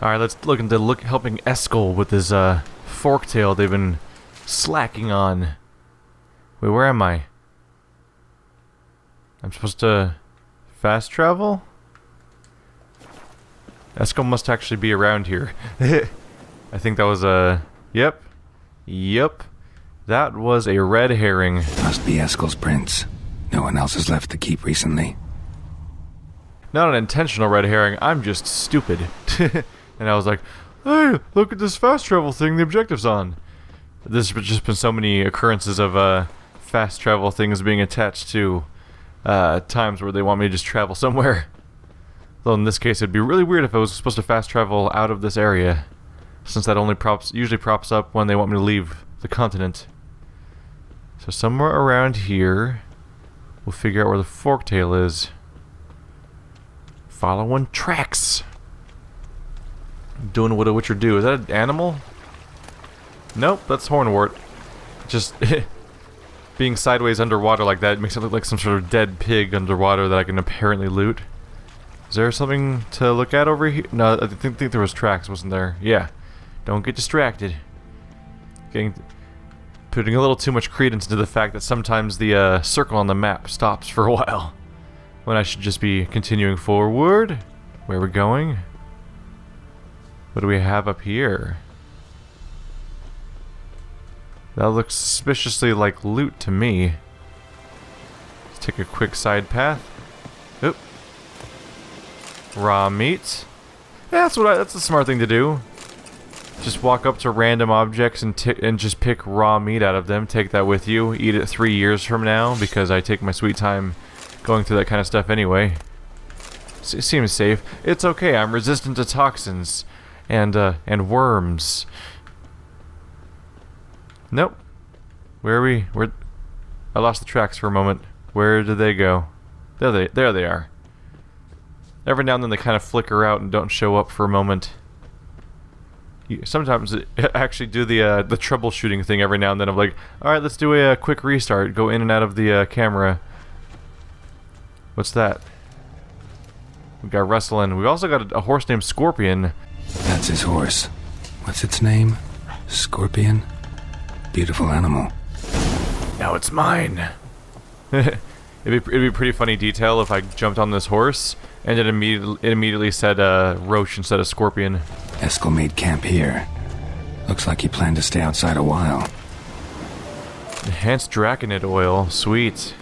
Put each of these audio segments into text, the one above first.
Alright, let's look into helping Eskel with his Forktail they've been slacking on. Wait, where am I? I'm supposed to fast travel? Eskel must actually be around here. I think that was a... Yep. That was a red herring. Must be Eskel's prints. No one else has left the keep recently. Not an intentional red herring, I'm just stupid. And I was like, hey, look at this fast travel thing the objective's on. There's just been so many occurrences of fast travel things being attached to times where they want me to just travel somewhere. Though in this case it'd be really weird if I was supposed to fast travel out of this area, since that only usually props up when they want me to leave the continent. So somewhere around here, we'll figure out where the Forktail is. Following tracks. Doing what a witcher do. Is that an animal? Nope, that's hornwort. Just being sideways underwater like that makes it look like some sort of dead pig underwater that I can apparently loot. Is there something to look at over here? No, I think there was tracks, wasn't there? Yeah. Don't get distracted. Putting a little too much credence into the fact that sometimes the circle on the map stops for a while, when I should just be continuing forward. Where are we going? What do we have up here? That looks suspiciously like loot to me. Let's take a quick side path. Oop. Raw meat. Yeah, that's a smart thing to do. Just walk up to random objects and just pick raw meat out of them. Take that with you. Eat it 3 years from now, because I take my sweet time going through that kind of stuff anyway. It seems safe. It's okay. I'm resistant to toxins and worms. Nope. Where are we? I lost the tracks for a moment. Where did they go? There they are. Every now and then they kind of flicker out and don't show up for a moment. Sometimes I actually do the troubleshooting thing every now and then. I'm like, alright, let's do a quick restart. Go in and out of the camera. What's that? We got rustling. We also got a horse named Scorpion. That's his horse. What's its name? Scorpion? Beautiful animal. Now it's mine. it'd be a pretty funny detail if I jumped on this horse and it immediately said roach instead of scorpion. Eskel made camp here. Looks like he planned to stay outside a while. Enhanced Draconid oil. Sweet.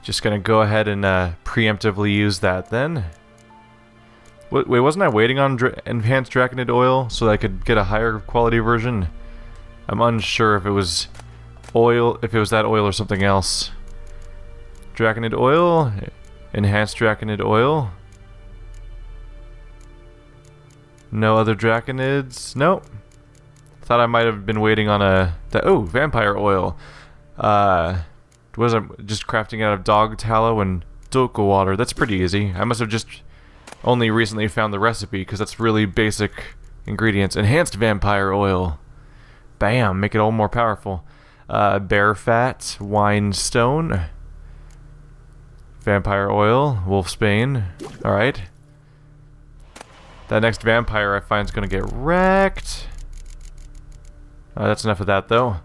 Just gonna go ahead and preemptively use that then. Wait, wasn't I waiting on enhanced Draconid oil so that I could get a higher quality version? I'm unsure if it was oil, if it was that oil or something else. Draconid oil, enhanced Draconid oil. No other Draconids? Nope. Thought I might have been waiting on oh, vampire oil. Was I just crafting out of dog tallow and doka water? That's pretty easy. I must have just only recently found the recipe, because that's really basic ingredients. Enhanced vampire oil. Bam, make it all more powerful. Bear fat, wine stone, vampire oil, wolfsbane. Alright. That next vampire I find is going to get wrecked. That's enough of that, though.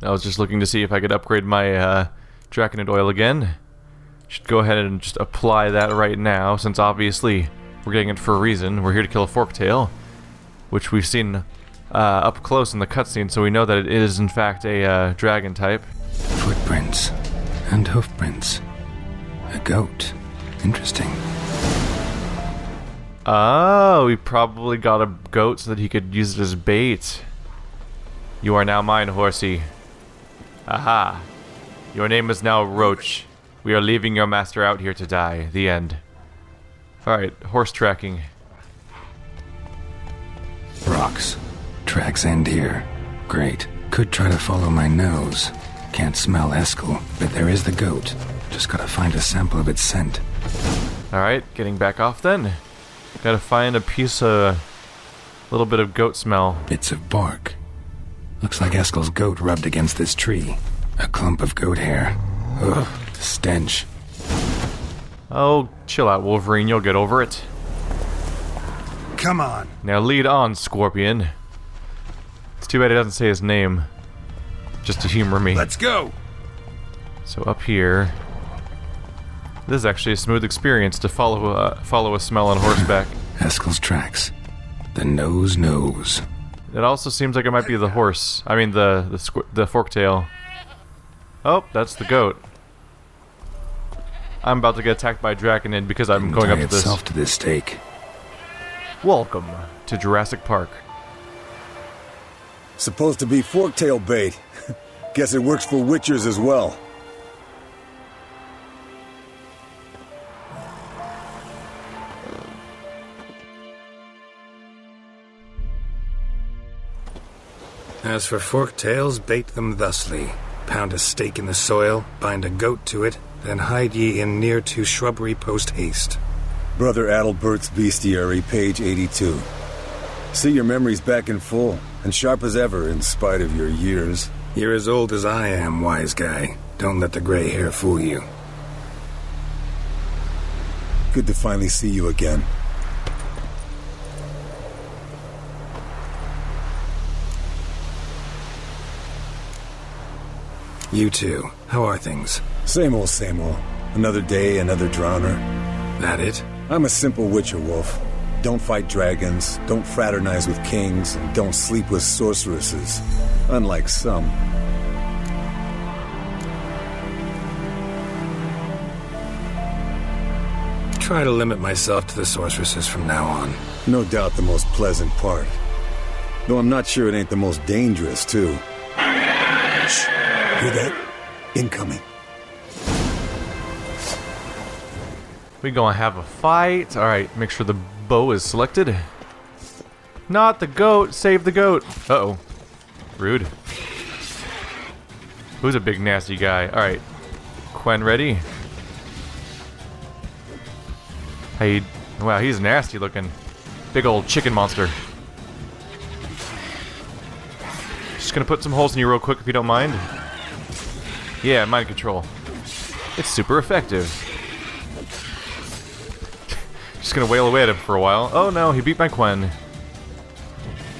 I was just looking to see if I could upgrade my Draconid oil again. Should go ahead and just apply that right now, since obviously we're getting it for a reason. We're here to kill a Forktail, which we've seen up close in the cutscene, so we know that it is in fact a dragon type. Footprints and hoofprints. A goat. Interesting. Oh, he probably got a goat so that he could use it as bait. You are now mine, horsey. Aha. Your name is now Roach. We are leaving your master out here to die. The end. Alright, horse tracking. Rocks. Tracks end here. Great. Could try to follow my nose. Can't smell Eskel, but there is the goat. Just gotta find a sample of its scent. Alright, getting back off then. Gotta find a piece of... little bit of goat smell. Bits of bark. Looks like Eskel's goat rubbed against this tree. A clump of goat hair. Ugh, stench. Oh, chill out, Wolverine. You'll get over it. come on. Now lead on, Scorpion. It's too bad he doesn't say his name. Just to humor me. Let's go. So up here... This is actually a smooth experience to follow a smell on horseback. Eskel's tracks. The nose knows. It also seems like it might be the horse. I mean the Forktail. Oh, that's the goat. I'm about to get attacked by a Draconid because I'm going up to this. Itself to this stake. Welcome to Jurassic Park. Supposed to be Forktail bait. Guess it works for witchers as well. As for forktails, bait them thusly. Pound a stake in the soil, bind a goat to it, then hide ye in near to shrubbery post haste. Brother Adalbert's Bestiary, page 82. See your memories back in full, and sharp as ever in spite of your years. You're as old as I am, wise guy. Don't let the gray hair fool you. Good to finally see you again. You too. How are things? Same old, same old. Another day, another drowner. That it? I'm a simple witcher wolf. Don't fight dragons, don't fraternize with kings, and don't sleep with sorceresses. Unlike some. Try to limit myself to the sorceresses from now on. No doubt the most pleasant part. Though I'm not sure it ain't the most dangerous, too. Shh. Hear that? Incoming. We gonna have a fight. Alright, make sure the bow is selected. Not the goat. Save the goat. Uh-oh. Rude. Who's a big nasty guy? Alright. Quen ready? Hey, wow, he's nasty looking. Big old chicken monster. Just gonna put some holes in you real quick if you don't mind. Yeah, mind control. It's super effective. Just gonna wail away at him for a while. Oh no, he beat my Quen.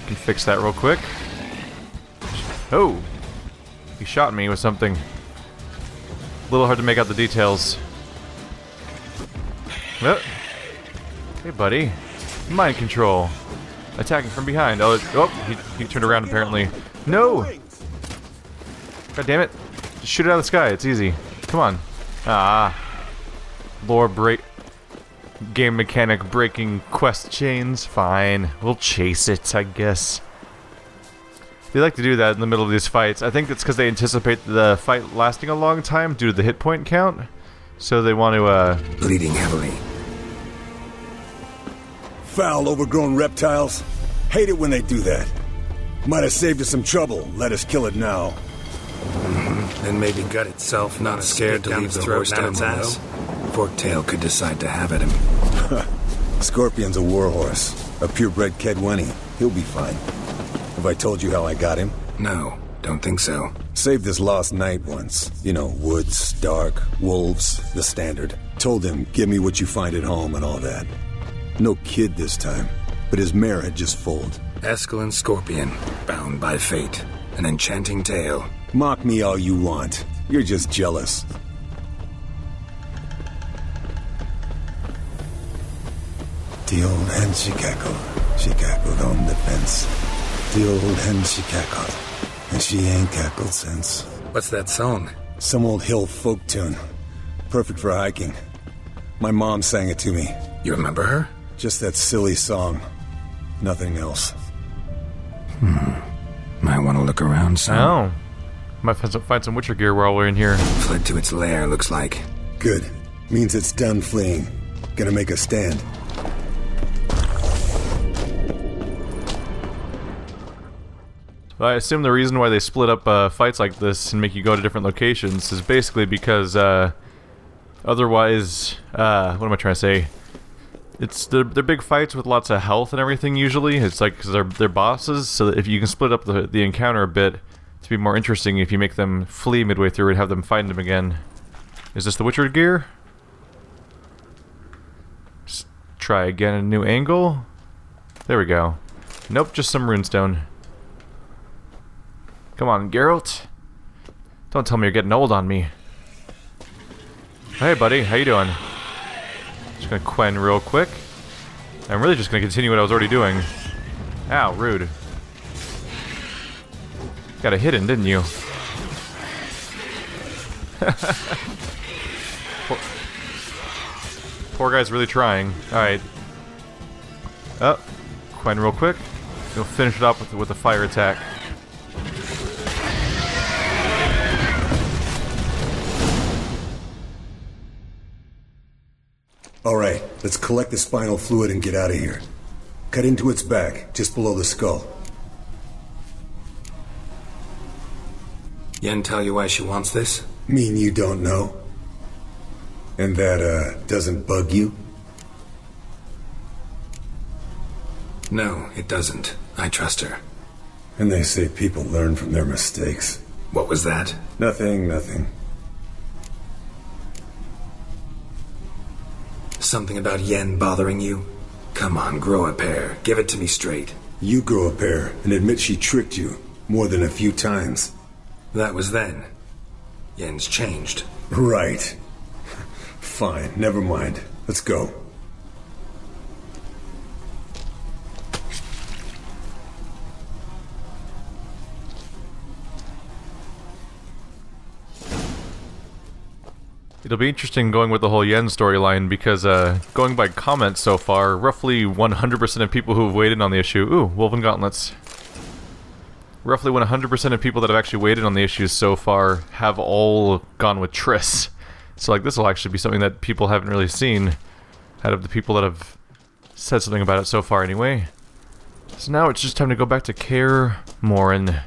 Can fix that real quick. Oh! He shot me with something. A little hard to make out the details. Oh. Hey buddy. Mind control. Attacking from behind. Oh, he turned around apparently. No! God damn it. Just shoot it out of the sky, it's easy. Come on. Ah. Lore break. Game mechanic breaking quest chains. Fine. We'll chase it, I guess. They like to do that in the middle of these fights. I think it's because they anticipate the fight lasting a long time due to the hit point count. So they want to, Bleeding heavily. Foul, overgrown reptiles. Hate it when they do that. Might have saved us some trouble. Let us kill it now. Then maybe gut itself, not scared to leave the horse down its ass. Forktail could decide to have at him. Scorpion's a warhorse. A purebred Kedwenny. He'll be fine. Have I told you how I got him? No, don't think so. Saved his lost knight once. You know, woods, dark, wolves, the standard. Told him, give me what you find at home and all that. No kid this time, but his mare had just foaled. Eskel and Scorpion, bound by fate. An enchanting tale. Mock me all you want. You're just jealous. The old hen she cackled. She cackled on the fence. The old hen she cackled. And she ain't cackled since. What's that song? Some old hill folk tune. Perfect for hiking. My mom sang it to me. You remember her? Just that silly song. Nothing else. Might want to look around some. oh. Might find some Witcher gear while we're in here. Fled to its lair, looks like. Good. Means it's done fleeing. Gonna make a stand. I assume the reason why they split up fights like this and make you go to different locations is basically because otherwise, what am I trying to say? It's they're big fights with lots of health and everything usually. It's like because they're bosses, so that if you can split up the encounter a bit to be more interesting, if you make them flee midway through and have them find them again. Is this the Witcher gear? Just try again at a new angle. There we go. Nope, just some runestone. Come on, Geralt. Don't tell me you're getting old on me. Hey, buddy, how you doing? Just gonna Quen real quick. I'm really just gonna continue what I was already doing. Ow, rude. Got a hidden, didn't you? Poor guy's really trying. Alright. Oh, Quen real quick. We'll finish it up with a fire attack. Alright, let's collect the spinal fluid and get out of here. Cut into its back, just below the skull. Yen tell you why she wants this? Mean you don't know? And that, doesn't bug you? No, it doesn't. I trust her. And they say people learn from their mistakes. What was that? Nothing. Something about Yen bothering you? Come on, grow a pair. Give it to me straight. You grow a pair and admit she tricked you more than a few times. That was then. Yen's changed. Right. Fine, never mind. Let's go. It'll be interesting going with the whole Yen storyline because, going by comments so far, roughly 100% of people who have waited on the issue... Ooh, Woven Gauntlets. Roughly 100% of people that have actually waited on the issues so far have all gone with Triss. So, like, this will actually be something that people haven't really seen out of the people that have said something about it so far anyway. So now it's just time to go back to Kaer Morhen.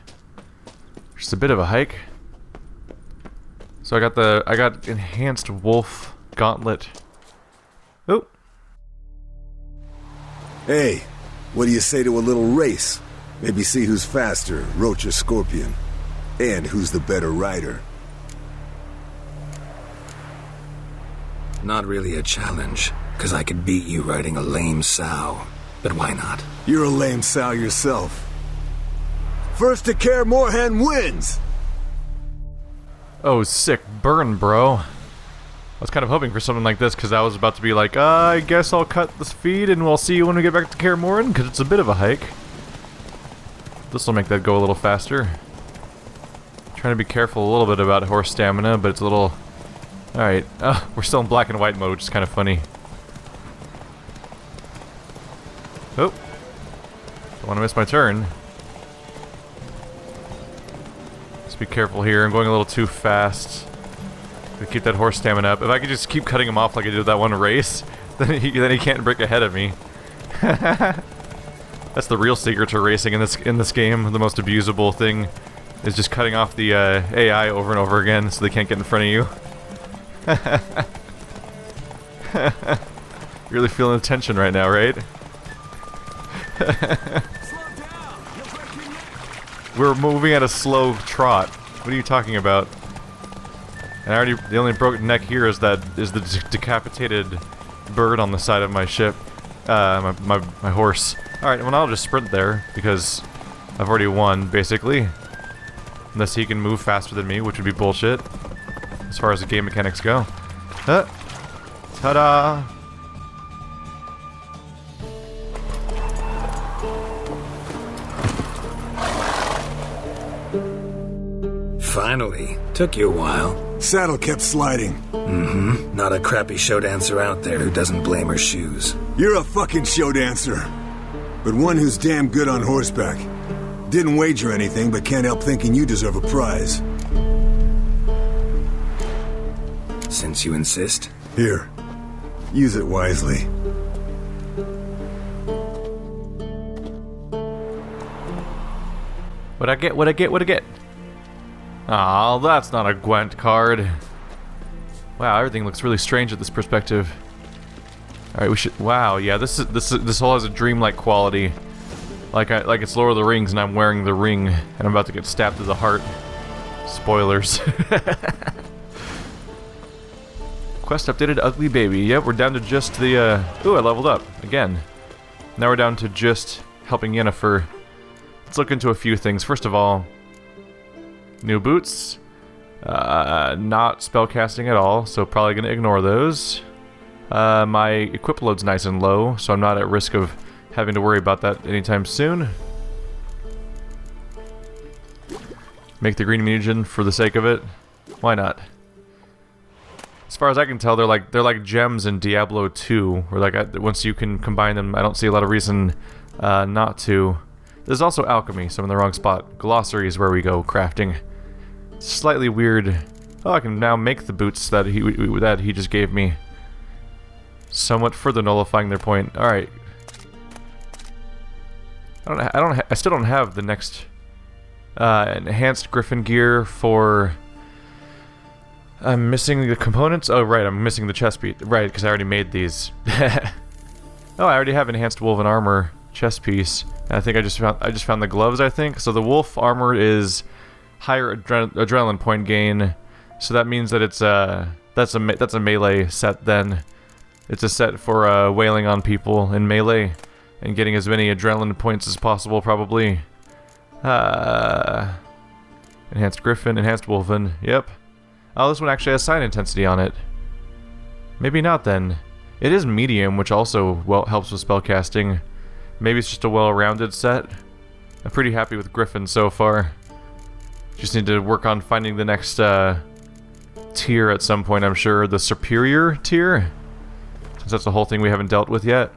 Just a bit of a hike. So I got enhanced wolf gauntlet. Oh. Hey, what do you say to a little race? Maybe see who's faster, Roach or Scorpion. And who's the better rider. Not really a challenge, because I could beat you riding a lame sow. But why not? You're a lame sow yourself. First to Kaer Morhen wins! Oh, sick burn, bro. I was kind of hoping for something like this, because I was about to be like, I guess I'll cut the speed and we'll see you when we get back to Kaer Morhen, because it's a bit of a hike. This will make that go a little faster. Trying to be careful a little bit about horse stamina, but it's a little... Alright, we're still in black and white mode, which is kind of funny. Oh. Don't want to miss my turn. Let's be careful here. I'm going a little too fast. Gotta keep that horse stamina up. If I could just keep cutting him off like I did that one race, then he can't break ahead of me. That's the real secret to racing in this game. The most abusable thing is just cutting off the AI over and over again so they can't get in front of you. Really feeling the tension right now, right? We're moving at a slow trot. What are you talking about? And the only broken neck here is the decapitated bird on the side of my ship. My horse. Alright, well, I'll just sprint there, because I've already won, basically. Unless he can move faster than me, which would be bullshit, as far as the game mechanics go. Ta-da! Finally. Took you a while. Saddle kept sliding. Mm-hmm. Not a crappy show dancer out there who doesn't blame her shoes. You're a fucking show dancer. But one who's damn good on horseback. Didn't wager anything, but can't help thinking you deserve a prize. Since you insist. Here. Use it wisely. What'd I get? What'd I get? Aw, that's not a Gwent card. Wow, everything looks really strange at this perspective. Alright, we should... Wow, yeah, this whole has a dreamlike quality. Like it's Lord of the Rings and I'm wearing the ring and I'm about to get stabbed through the heart. Spoilers. Quest updated Ugly Baby. Yep, we're down to just the, Ooh, I leveled up. Again. Now we're down to just helping Yennefer. Let's look into a few things. First of all, new boots. Not spellcasting at all, so probably going to ignore those. My equip load's nice and low, so I'm not at risk of having to worry about that anytime soon. Make the green mutagen for the sake of it. Why not? As far as I can tell, they're like gems in Diablo 2, where like once you can combine them, I don't see a lot of reason not to. There's also alchemy, so I'm in the wrong spot. Glossary is where we go crafting. Slightly weird. Oh, I can now make the boots that he just gave me. Somewhat further nullifying their point. All right. I still don't have the next enhanced Griffin gear for. I'm missing the components. Oh right, I'm missing the chest piece. Right, because I already made these. Oh, I already have enhanced woven armor chest piece. And I think I just found the gloves. I think so. The wolf armor is higher adrenaline point gain, so that means that it's that's a melee set. Then it's a set for wailing on people in melee and getting as many adrenaline points as possible, probably. Enhanced Griffin, enhanced Wolven. Yep. Oh, this one actually has sign intensity on it. Maybe not then. It is medium, which also helps with spellcasting. Maybe it's just a well-rounded set. I'm pretty happy with Griffin so far. Just need to work on finding the next tier at some point, I'm sure. The superior tier? Since that's the whole thing we haven't dealt with yet.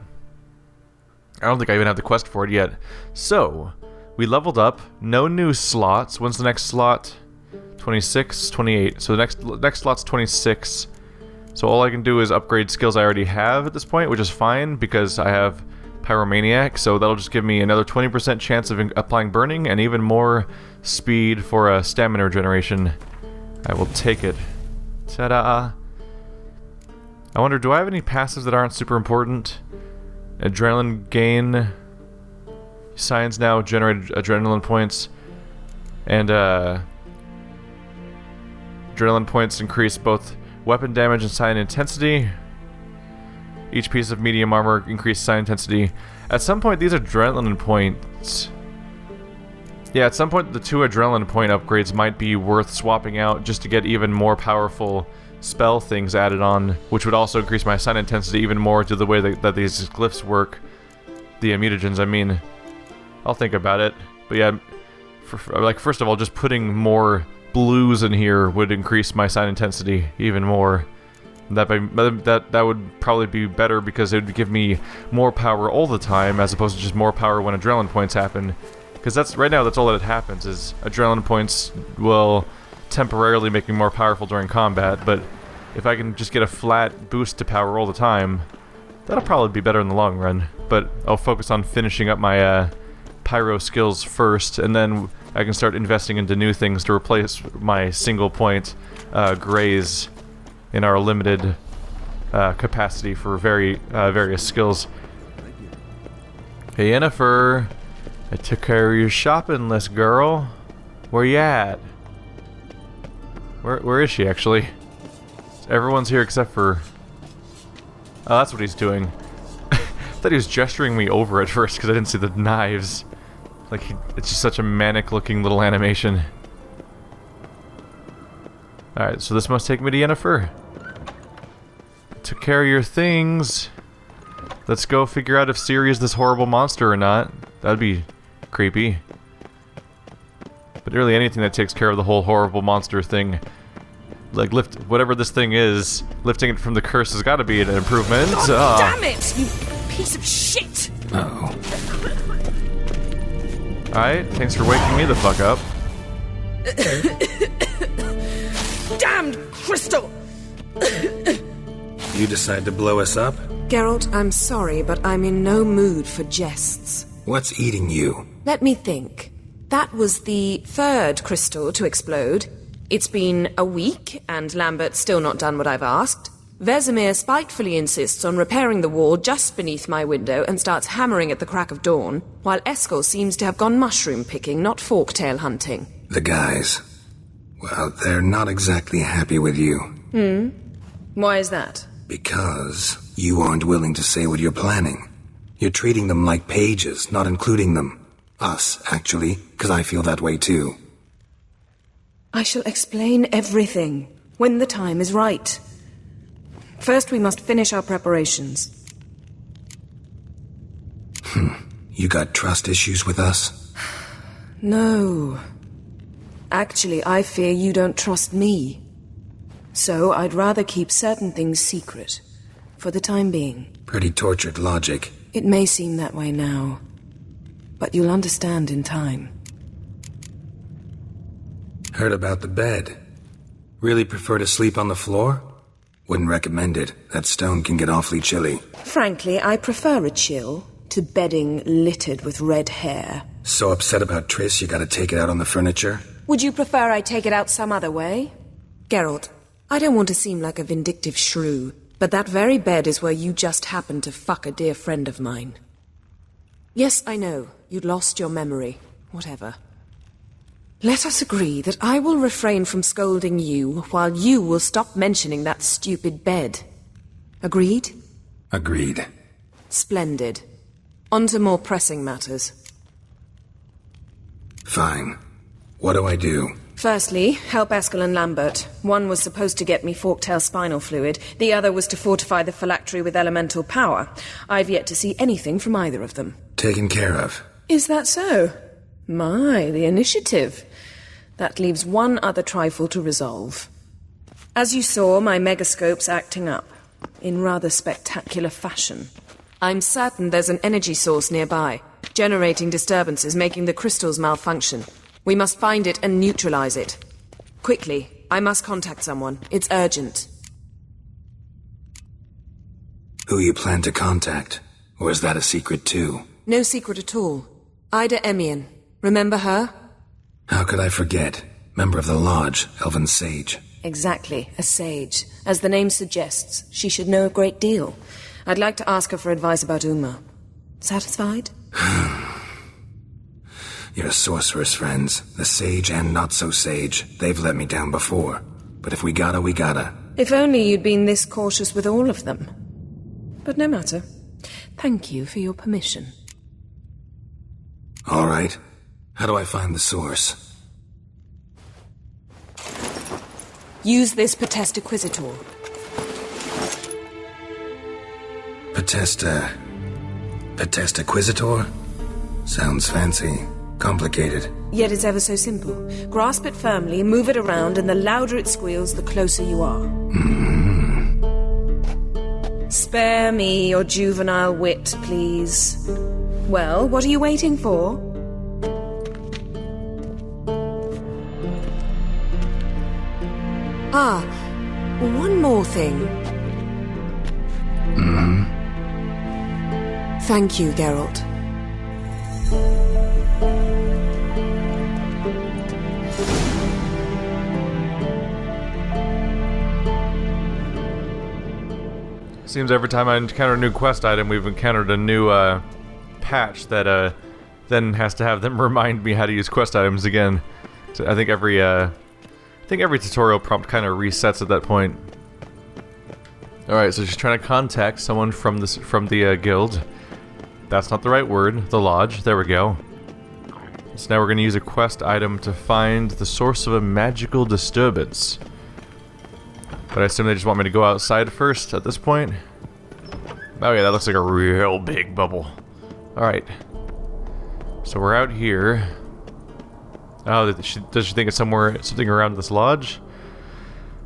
I don't think I even have the quest for it yet. So, we leveled up. No new slots. When's the next slot? 26, 28. So the next slot's 26. So all I can do is upgrade skills I already have at this point, which is fine because I have Pyromaniac. So that'll just give me another 20% chance of applying burning and even more speed for stamina regeneration. I will take it. Ta-da! I wonder, do I have any passives that aren't super important? Adrenaline gain. Science now generated adrenaline points. And adrenaline points increase both weapon damage and sign intensity. Each piece of medium armor increased sign intensity. At some point, these adrenaline points... Yeah, at some point, the 2 adrenaline point upgrades might be worth swapping out just to get even more powerful spell things added on, which would also increase my sign intensity even more to the way that these glyphs work. The mutagens, I mean. I'll think about it. But yeah, first of all, just putting more blues in here would increase my sign intensity even more. That would probably be better because it would give me more power all the time as opposed to just more power when adrenaline points happen. Because right now that's all that happens is adrenaline points will temporarily make me more powerful during combat, but if I can just get a flat boost to power all the time, that'll probably be better in the long run. But I'll focus on finishing up my pyro skills first, and then I can start investing into new things to replace my single point grays in our limited capacity for various skills. Hey Yennefer, I took care of your shopping list, girl. Where you at? Where is she actually? Everyone's here except for... Oh, that's what he's doing. I thought he was gesturing me over at first because I didn't see the knives. Like, it's just such a manic-looking little animation. Alright, so this must take me to Yennefer. Took care of your things. Let's go figure out if Ciri is this horrible monster or not. That'd be creepy. But really anything that takes care of the whole horrible monster thing. Like, whatever this thing is, lifting it from the curse has got to be an improvement. God damn it, you piece of shit! Uh-oh. Alright, thanks for waking me the fuck up. Damned crystal! You decide to blow us up? Geralt, I'm sorry, but I'm in no mood for jests. What's eating you? Let me think. That was the 3rd crystal to explode. It's been a week, and Lambert's still not done what I've asked. Vesemir spitefully insists on repairing the wall just beneath my window and starts hammering at the crack of dawn, while Eskel seems to have gone mushroom picking, not forktail hunting. The guys. Well, they're not exactly happy with you. Why is that? Because you aren't willing to say what you're planning. You're treating them like pages, not including them. Us, actually, because I feel that way too. I shall explain everything when the time is right. First, we must finish our preparations. You got trust issues with us? No. Actually, I fear you don't trust me. So, I'd rather keep certain things secret, for the time being. Pretty tortured logic. It may seem that way now, but you'll understand in time. Heard about the bed. Really prefer to sleep on the floor? Wouldn't recommend it. That stone can get awfully chilly. Frankly, I prefer a chill to bedding littered with red hair. So upset about Triss you gotta take it out on the furniture? Would you prefer I take it out some other way? Geralt, I don't want to seem like a vindictive shrew, but that very bed is where you just happened to fuck a dear friend of mine. Yes, I know, you'd lost your memory. Whatever. Let us agree that I will refrain from scolding you, while you will stop mentioning that stupid bed. Agreed? Agreed. Splendid. On to more pressing matters. Fine. What do I do? Firstly, help Eskel and Lambert. One was supposed to get me Forktail spinal fluid, the other was to fortify the phylactery with elemental power. I've yet to see anything from either of them. Taken care of. Is that so? My, the initiative. That leaves one other trifle to resolve. As you saw, my megascope's acting up, in rather spectacular fashion. I'm certain there's an energy source nearby, generating disturbances, making the crystals malfunction. We must find it and neutralize it. Quickly, I must contact someone. It's urgent. Who you plan to contact? Or is that a secret too? No secret at all. Ida Emian. Remember her? How could I forget? Member of the Lodge, Elven Sage. Exactly, a sage. As the name suggests, she should know a great deal. I'd like to ask her for advice about Uma. Satisfied? Your sorceress friends, the sage and not-so-sage, they've let me down before. But if we gotta, we gotta. If only you'd been this cautious with all of them. But no matter. Thank you for your permission. All right. How do I find the source? Use this Potesta Quisitor. Potesta Quisitor? Sounds fancy. Complicated. Yet it's ever so simple. Grasp it firmly, move it around, and the louder it squeals, the closer you are. Spare me your juvenile wit, please. Well, what are you waiting for? Ah, one more thing. Thank you, Geralt. Seems every time I encounter a new quest item, we've encountered a new patch that then has to have them remind me how to use quest items again. So I think every tutorial prompt kind of resets at that point. All right, so she's trying to contact someone from the guild. That's not the right word. The lodge. There we go. So now we're going to use a quest item to find the source of a magical disturbance. But I assume they just want me to go outside first at this point. Oh yeah, that looks like a real big bubble. Alright. So we're out here. Oh, does she think it's something around this lodge?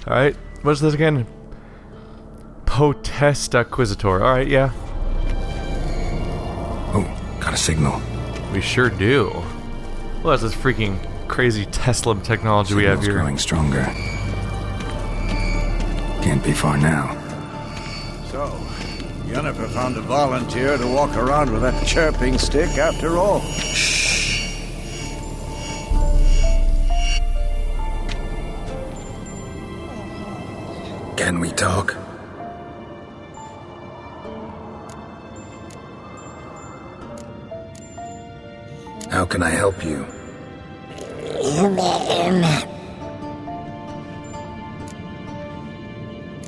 Alright, what's this again? Potesta Quisitor. Alright, yeah. Oh, got a signal. We sure do. Well, that's this freaking crazy Tesla technology we have Signal's here. growing stronger. Can't be far now. So, Yennefer found a volunteer to walk around with that chirping stick after all. Shh. Can we talk? How can I help you?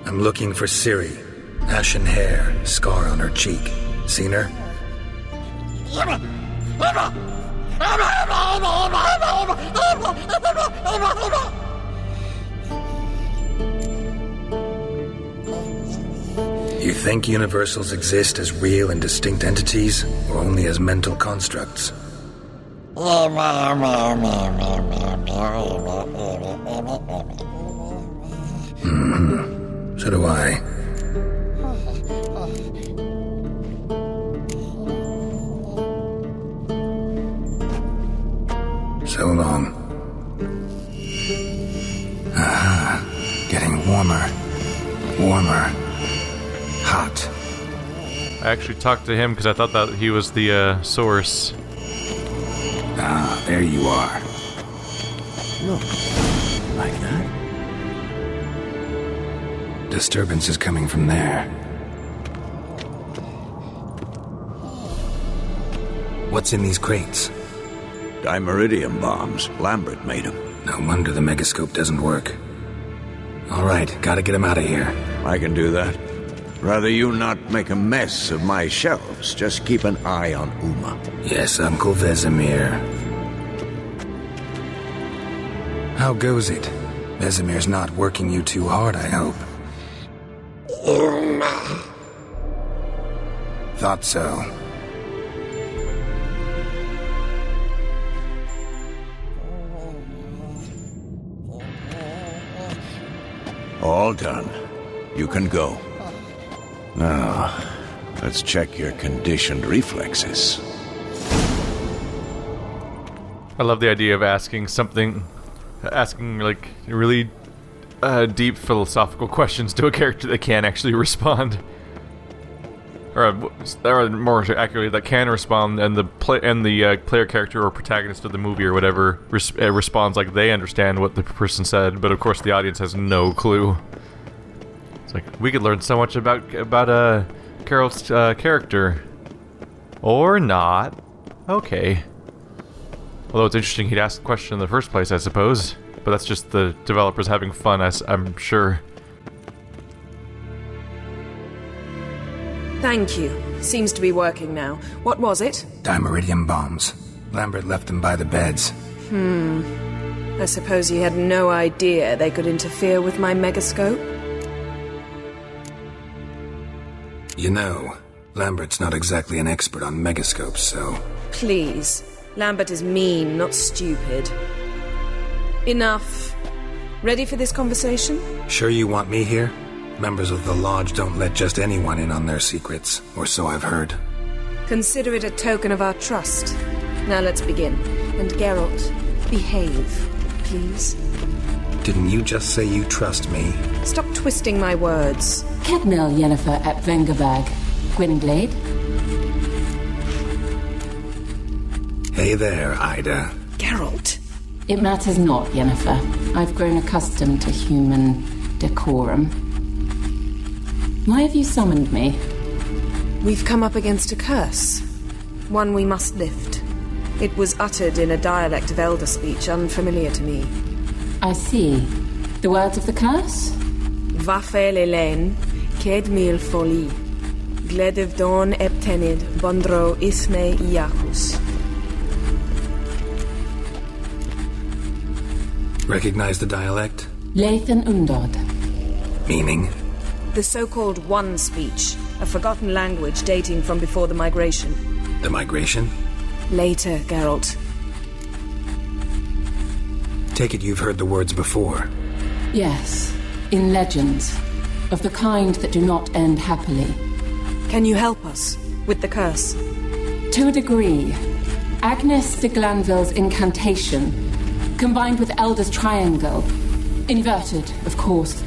I'm looking for Ciri. Ashen hair, scar on her cheek. Seen her? You think universals exist as real and distinct entities, or only as mental constructs? So do I. So long. Aha. Getting warmer. Warmer. Hot. I actually talked to him because I thought that he was the source. Ah, there you are. Look. Like that? Disturbance is coming from there. What's in these crates? Dimeridium bombs. Lambert made them. No wonder the megascope doesn't work. All right, gotta get him out of here. I can do that. Rather you not make a mess of my shelves. Just keep an eye on Uma. Yes, Uncle Vesemir. How goes it? Vesemir's not working you too hard, I hope. Thought so. All done. You can go. Now, let's check your conditioned reflexes. I love the idea of asking like really deep philosophical questions to a character that can actually respond, or more accurately, that can respond, and the player character or protagonist of the movie or whatever responds like they understand what the person said, but of course the audience has no clue. It's like we could learn so much about Geralt's character, or not. Okay. Although it's interesting he'd ask the question in the first place, I suppose. But that's just the developers having fun, I'm sure. Thank you. Seems to be working now. What was it? Dimeridium bombs. Lambert left them by the beds. I suppose he had no idea they could interfere with my megascope? You know, Lambert's not exactly an expert on megascopes, so... Please. Lambert is mean, not stupid. Enough. Ready for this conversation? Sure you want me here? Members of the Lodge don't let just anyone in on their secrets, or so I've heard. Consider it a token of our trust. Now let's begin. And Geralt, behave, please. Didn't you just say you trust me? Stop twisting my words. Kednel Yennefer at Vengerberg. Gwynblade. Hey there, Ida. Geralt. It matters not, Yennefer. I've grown accustomed to human decorum. Why have you summoned me? We've come up against a curse. One we must lift. It was uttered in a dialect of Elder speech unfamiliar to me. I see. The words of the curse? Vafel Elaine, Ked mil foli. Gledev don eptenid, bondro isme iacus. Recognize the dialect? Lathan Undod. Meaning? The so-called One speech, a forgotten language dating from before the migration. The migration? Later, Geralt. Take it you've heard the words before. Yes, in legends. Of the kind that do not end happily. Can you help us with the curse? To a degree. Agnes de Glanville's incantation, combined with Elder's triangle, inverted, of course.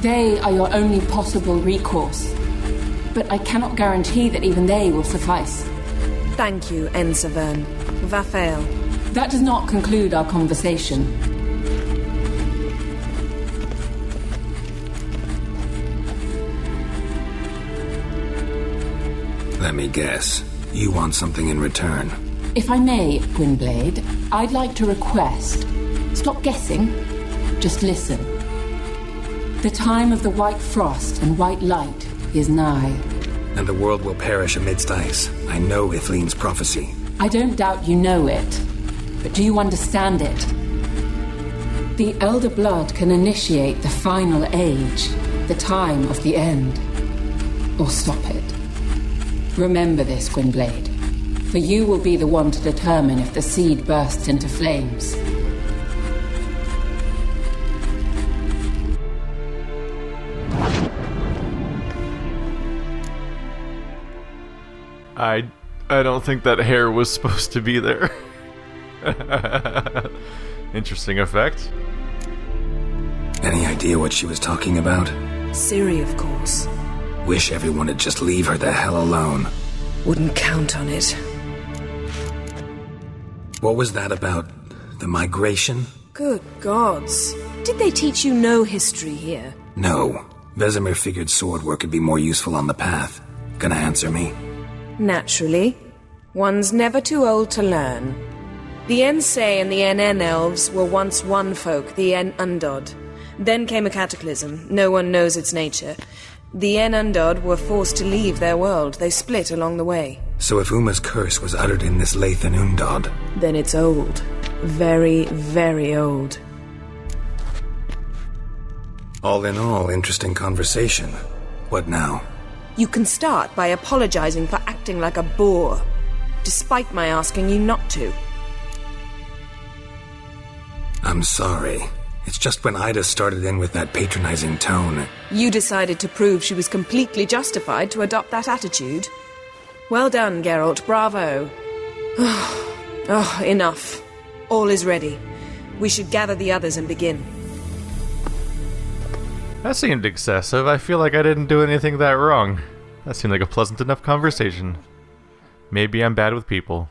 They are your only possible recourse. But I cannot guarantee that even they will suffice. Thank you, Ensavern. Vafel. That does not conclude our conversation. Let me guess. You want something in return. If I may, Gwynblade, I'd like to request. Stop guessing. Just listen. The time of the white frost and white light is nigh. and the world will perish amidst ice. I know Ithleen's prophecy. I don't doubt you know it, but do you understand it? The Elder Blood can initiate the final age, the time of the end, or stop it. Remember this, Gwynblade, for you will be the one to determine if the seed bursts into flames. I don't think that hair was supposed to be there. Interesting effect. Any idea what she was talking about? Ciri, of course. Wish everyone would just leave her the hell alone. Wouldn't count on it. What was that about? The migration? Good gods. Did they teach you no history here? No. Vesemir figured sword work would be more useful on the path. Gonna answer me? Naturally. One's never too old to learn. The Ensei and the NN elves were once one folk, the En Undod. Then came a cataclysm. No one knows its nature. The En Undod were forced to leave their world. They split along the way. So if Uma's curse was uttered in this Lathan Undod... Then it's old. Very, very old. All in all, interesting conversation. What now? You can start by apologizing for acting like a boor, despite my asking you not to. I'm sorry. It's just when Ida started in with that patronizing tone. You decided to prove she was completely justified to adopt that attitude. Well done, Geralt. Bravo. Oh, enough. All is ready. We should gather the others and begin. That seemed excessive. I feel like I didn't do anything that wrong. That seemed like a pleasant enough conversation. Maybe I'm bad with people.